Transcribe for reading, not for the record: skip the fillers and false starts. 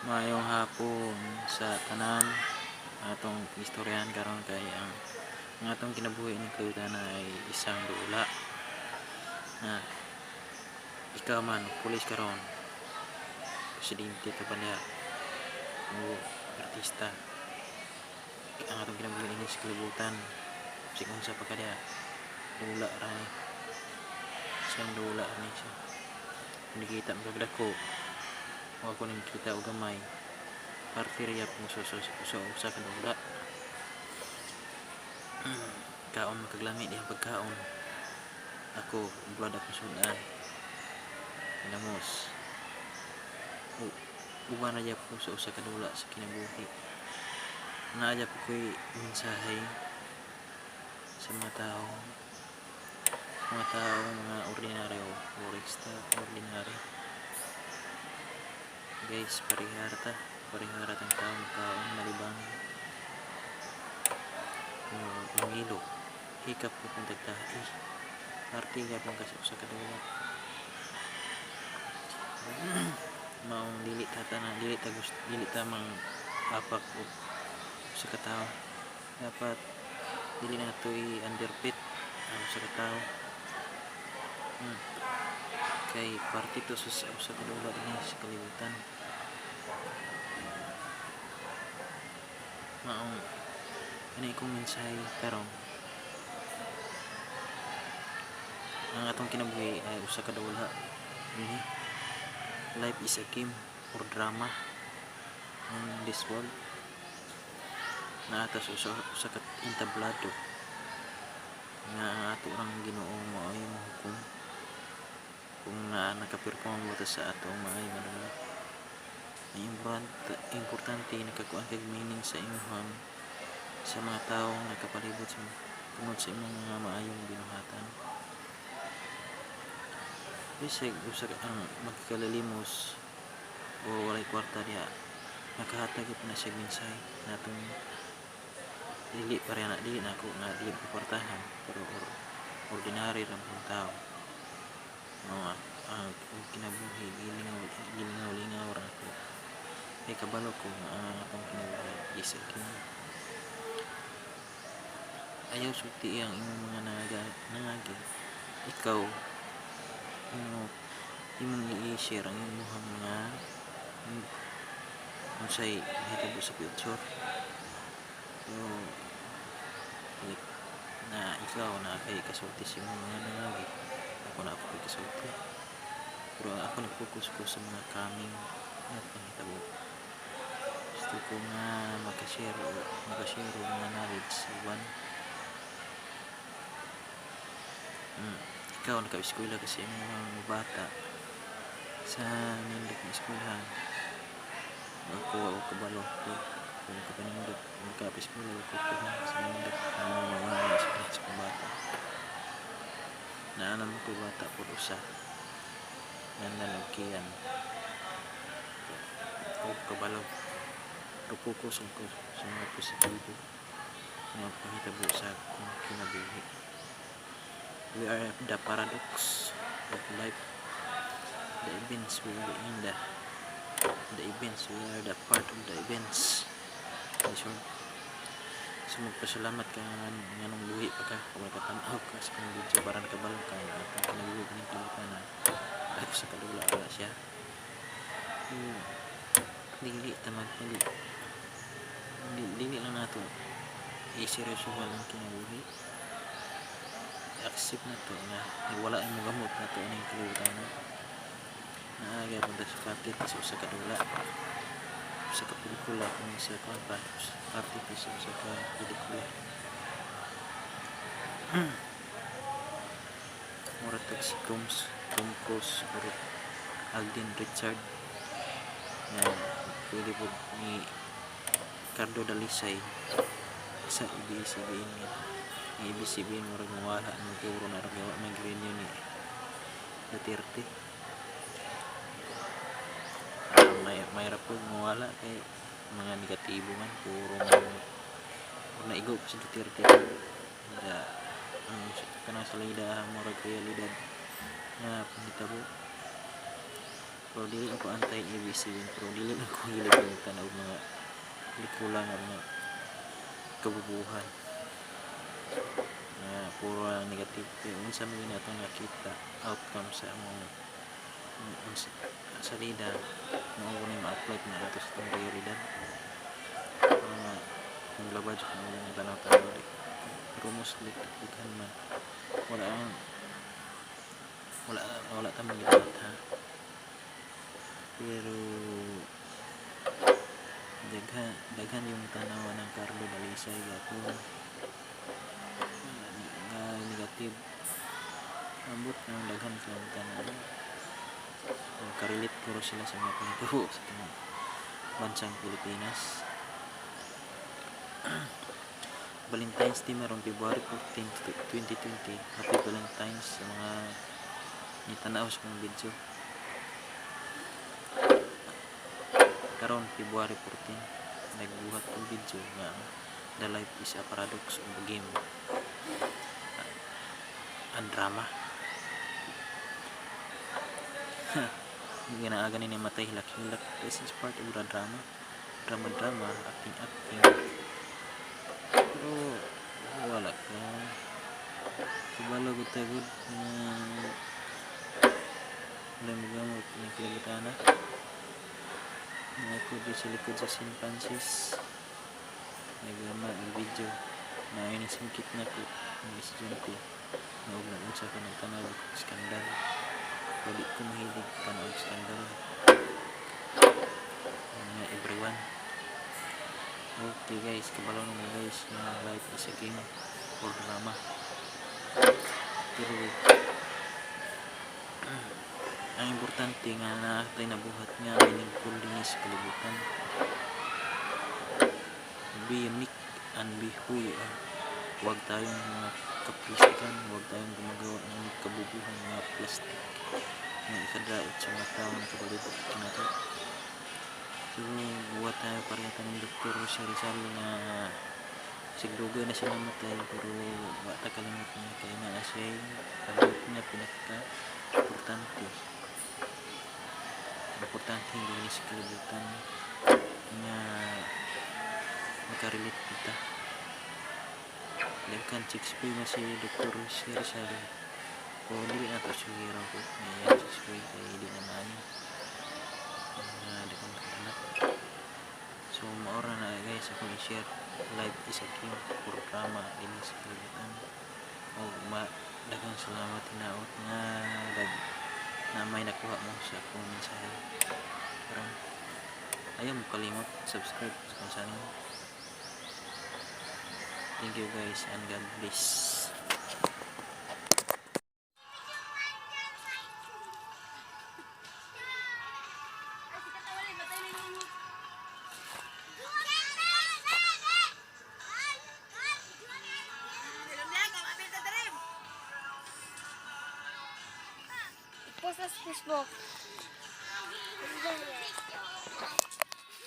Maayong hapon sa tanan atong istoryahan karon kay ang atong kinabuhi ni kayutan ay isang dula na ikaw man pulis karon, presidente ka pa niya o artista. Ang atong kinabuhi ni sa kalibutan sig unsa pa kaniya dula ra ni isang dula ni siya. Hindi kita magdako o ako ning kita og gamay parte riya kung sa ka dula. Kaon makaglami diha pagkaon ako bulad akong sudan namos uban na po sa usa ka dula sa kinabuhi. Naadya po ko'y mensahe sa mga tao, mga ordinaryo o ordinary. Guys, pariharata ang taong kaon malibang mangilo hikap ko kung tagtahi party ka pang kasi usa ka dula. Maong dili ta mang apak o sa katao, dapat dili na ito i-underpit ang sa katao kay party to sa kadula din sa kalibutan. Maong kanay kong mensahe karon, ang atong kinabuhi ay usa ka dula. Life is a game or drama in this world. Naatas usa ka entablado nga ang ato rang Ginoo mao ay mahukom kung nakapirma mo sa atong mga manunod. Ay importante nakakuan kag meaning sa imong sa mga tawo nga nakapalibot sa tungod sa imong mga maayong binuhatan. Bisag usa ang magkalalimos o walay kwarta diha, nakahatag na siya mensahe natong dili na ako nga dili kwartahan pero ordinary lang pong tao. Ang kinabuhi gilingaw ra ako kay kabalo ko ang akong kinabuhi is ayaw sulti ang imong mga nangagi. Ikaw imong i-share ang imong mga unsay hitabo sa future. So na ikaw na kay kasulti sa imong mga nangagi, ako na ako kay kasulti, pero ako nag-focus ko sa mga coming na panghitabo. Gusto ko nga makashare mga knowledge sa iban. Ikaw naka-eskwela kasi mga bata sa nindot na eskwelahan. Ako kabalo ko kung kapanindot magka-eskwela ko sa nindot mga eskwela sa bata. Naanan mo ko bata po usa nanlalagkian o kabalo kapukus ko sa mga positibo na panghitabo sa akong kinabuhi. We are the paradox of life. The events will be in the events. We are the part of the events. So magpasalamat ka nga nung buhi pa ka kung nakatanaw ka sa kong video parang kabalo ka at kinabuhi ka ng kalibutan na ako sa kadula wala siya. Dili lang nato i-seryoso lang kinabuhi. Accept na to na wala yung gamot na to ang kalibutan na naagay punta sa party sa usa ka dula sa pelikula kung sa party sa usa ka pelikula. Mura to si Tom Cruise or Alden Richard na pwede po ni Cardo Dalisay sa ABS-CBN nga ABS-CBN murag mawala ang turo na ragawa may green yun ni Duterte. May rapod mawala kay mga negatibo man puro naigo pa si Duterte na kanang salida murag realidad na panghitabo. Pero dili ako anti-ABS-CBN, pero dili ako gilibutan og mga pelikula nga mga kabubuhan nga puro lang negative. Kaya unsa man yun atong nakita outcome sa mga salida mao ko na ma-apply na ato sa itong realidad. Kung labad kung wala nga tanaw-tanaw pero mostly dikhan man wala ang wala tamang gidapat ha, pero daghan yung tanawan ng Carlo Dalisay gapon nga negative ambot ng daghan kang tanawan. Karelate ko sila sa mga pinagbuo sa itong bansang Pilipinas. Valentine's Day maron February 14, 2020. Happy Valentine's sa mga itanaw sa kong video. Karon February 14 nagbuhat kong video nga the life is a paradox of a game and drama. Ginaaga ni matay hilak-hilak. This is part of the drama, acting. Pero wala ko kubalo ko tagod wala mo gamot ng kilibutan na ako di sa likod sa chimpanzees nagama ang video na ayun singkit na ko ng estudyante na huwag na unsa ka ng tanaw skandal. Wali ko mahilig tanaw skandal nga everyone. Okay guys, kabalo naman guys na life is a game or drama. Pero ang importante nga na tayo nabuhat nga meaningful din sa kalibutan. Be unique and be who you are. Huwag tayong mga kaplasikan, huwag tayong gumagawa ng kabubuhan mga plastic na ikadaot sa mga tao na kabalibot natin. So, buhat tayo parehata ng Dr. Rosia Rizal na sigduga na siya namatay pero wata kalimot niya kaya na siya kabut niya pinaka-importante hindi sa kalibutan na makarelate kita. Dagkan Shakespeare na si Dr. Rosia Rizal o dili na ito siya hiraw ko na Shakespeare kaya hindi naman dagkan anak. So maura na guys akong i-share life is a game for drama din sa kalibutan. O daghang salamat hinaot nga na may nakuha mo sa akong mensahe. Pero ayaw mo kalimot subscribe kung saan mo. Thank you guys and God bless. Post sa Facebook.